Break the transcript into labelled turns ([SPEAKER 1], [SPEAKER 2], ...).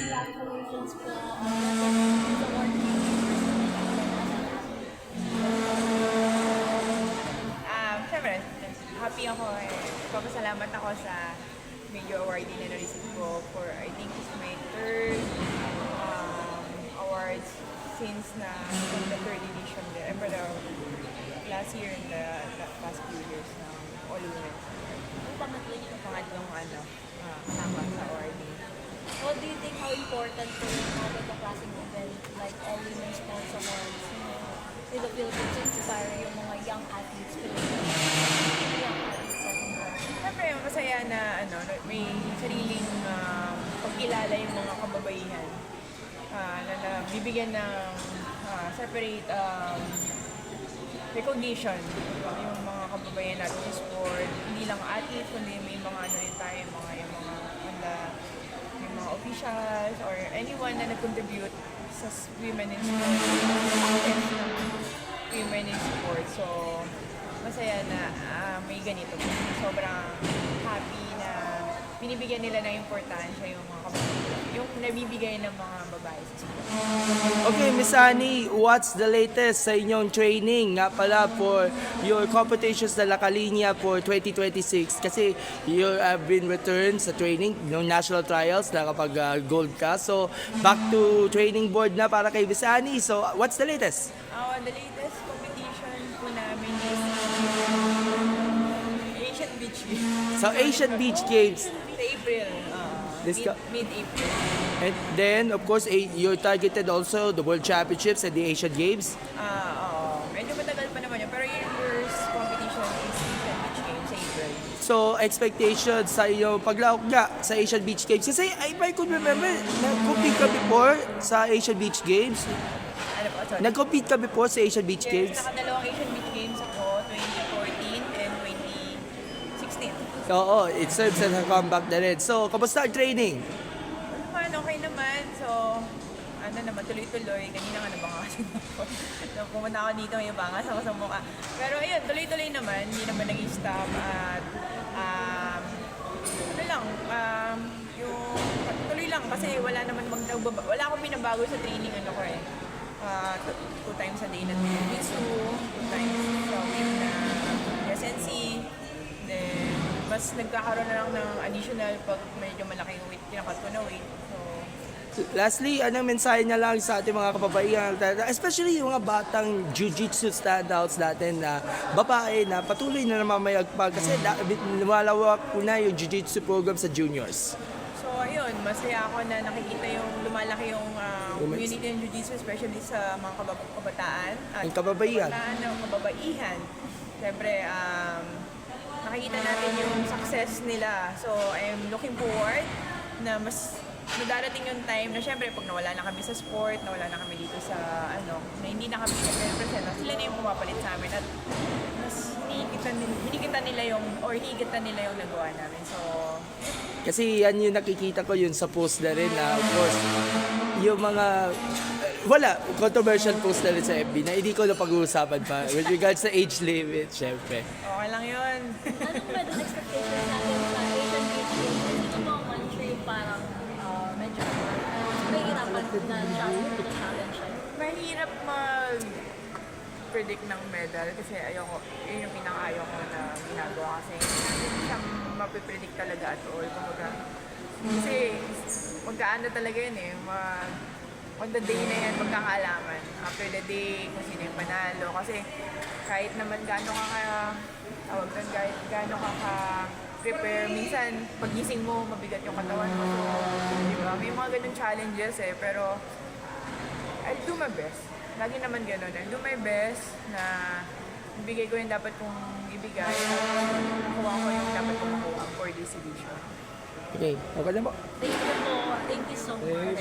[SPEAKER 1] Congratulations po.
[SPEAKER 2] Siyempre, happy ako eh. Papasalamat ako sa major awardee na na-receive ko for I think it's my third awards since na the third edition there. For the last year and the past few years na all women. Pangatlong kasama sa awardee.
[SPEAKER 1] What do you think how important to have a klaseng event like all women's sports awards in the Philippines to inspire yung mga young athletes young athletes sa mundo?
[SPEAKER 2] Siyempre, masaya na may sariling pagkilala yung mga kababaihan na bibigyan ng separate recognition yung mga kababaihan natin sa sport. Hindi lang athletes, kundi may mga rin tayo, yung mga officials or anyone na nag-contribute sa women in sport, women in sport. So, masaya na may ganito. Sobrang happy na binibigyan nila ng importansya yung mga kababaihan, yung nabibigay ng mga babae sa sport.
[SPEAKER 3] Okay, Miss Annie, what's the latest sa inyong training nga pala for your competitions na La Calinia for 2026? Kasi you have been returned sa training, yung national trials na kapag gold ka. So, back to training board na para kay Miss Annie. So, what's the latest?
[SPEAKER 2] The latest competition po namin is Asian Beach Games.
[SPEAKER 3] Sa Asian Beach Games.
[SPEAKER 2] Sa April. Mid-April.
[SPEAKER 3] And then, of course, you're targeted also the World Championships and the Asian Games.
[SPEAKER 2] Oo. Medyo matagal pa naman yun. Pero yung first competition is Asian Beach Games sa April.
[SPEAKER 3] So, expectations sa iyong paglahok nga sa Asian Beach Games. Kasi if I could remember, nag-compete ka before sa Asian Beach Games.
[SPEAKER 2] Ano po? Sorry.
[SPEAKER 3] Nag-compete ka before sa Asian Beach
[SPEAKER 2] Yes,
[SPEAKER 3] Games?
[SPEAKER 2] nakadalawang Asian Beach Games ako, 2014 and 2016.
[SPEAKER 3] Oo, it serves as a comeback na rin. So, kamusta ang training?
[SPEAKER 2] Okay naman. So, tuloy-tuloy. Kanina nga nabangasin ako. Nung pumunta ako dito, may bangas ako sa mukha. Pero ayun, tuloy-tuloy naman. Hindi naman nag-stop at yung tuloy lang kasi wala akong binabago sa training ko eh. 2 times a day na jiu-jitsu, 2 times sa week na SNC, then mas nagkakaroon na lang ng additional pag medyo malaki yung weight, kinakat ko na weight. So,
[SPEAKER 3] Lastly, anong mensahe niya lang sa ating mga kababaihan, especially yung mga batang jiu-jitsu standouts natin na babae na patuloy na namamayagpag kasi lumalawak na yung jiu-jitsu program sa juniors.
[SPEAKER 2] So ayun, masaya ako na nakikita yung lumalaki yung community ng jiu-jitsu, especially sa mga kabataan. At
[SPEAKER 3] Ang kababaihan.
[SPEAKER 2] Kababaihan. Siyempre, nakikita natin yung success nila. So I'm looking forward na mas darating yung time na siyempre pag nawala na kami sa sport, nawala na kami dito sa na hindi na kami nag-represent, sila na yung pumapalit sa amin at mas hinigitan nila yung nagawa namin. So,
[SPEAKER 3] Kasi yan yung nakikita ko yun sa post na rin na of course, yung mga controversial post na rin sa FB na hindi ko na pag-uusapan pa with regards sa age limit, syempre.
[SPEAKER 2] okay lang yun.
[SPEAKER 1] Anong medal expectations natin sa Asian Beach Games? Ito mga country parang medyo mahirapan na challenge siya.
[SPEAKER 2] Mahirap mag-predict ng medal kasi yun yung pinaka-ayaw ko na ginagawa kasi hindi siya mapipredict talaga at all. Kasi magkaano talaga yun eh. On the day na yan, magkakaalaman. After the day, kung sino yung panalo. Kasi kahit naman gaano ka prepare, minsan pagising mo, mabigat yung katawan mo. So, di ba? May mga ganun challenges eh. Pero, I'll do my best. Lagi naman ganun. I'll do my best na ibigay ko yung dapat kong ibigay. Nakuha ko yung dapat kong makuha for this edition.
[SPEAKER 3] Okay, okay na po.
[SPEAKER 1] Thank you po. Thank you so much.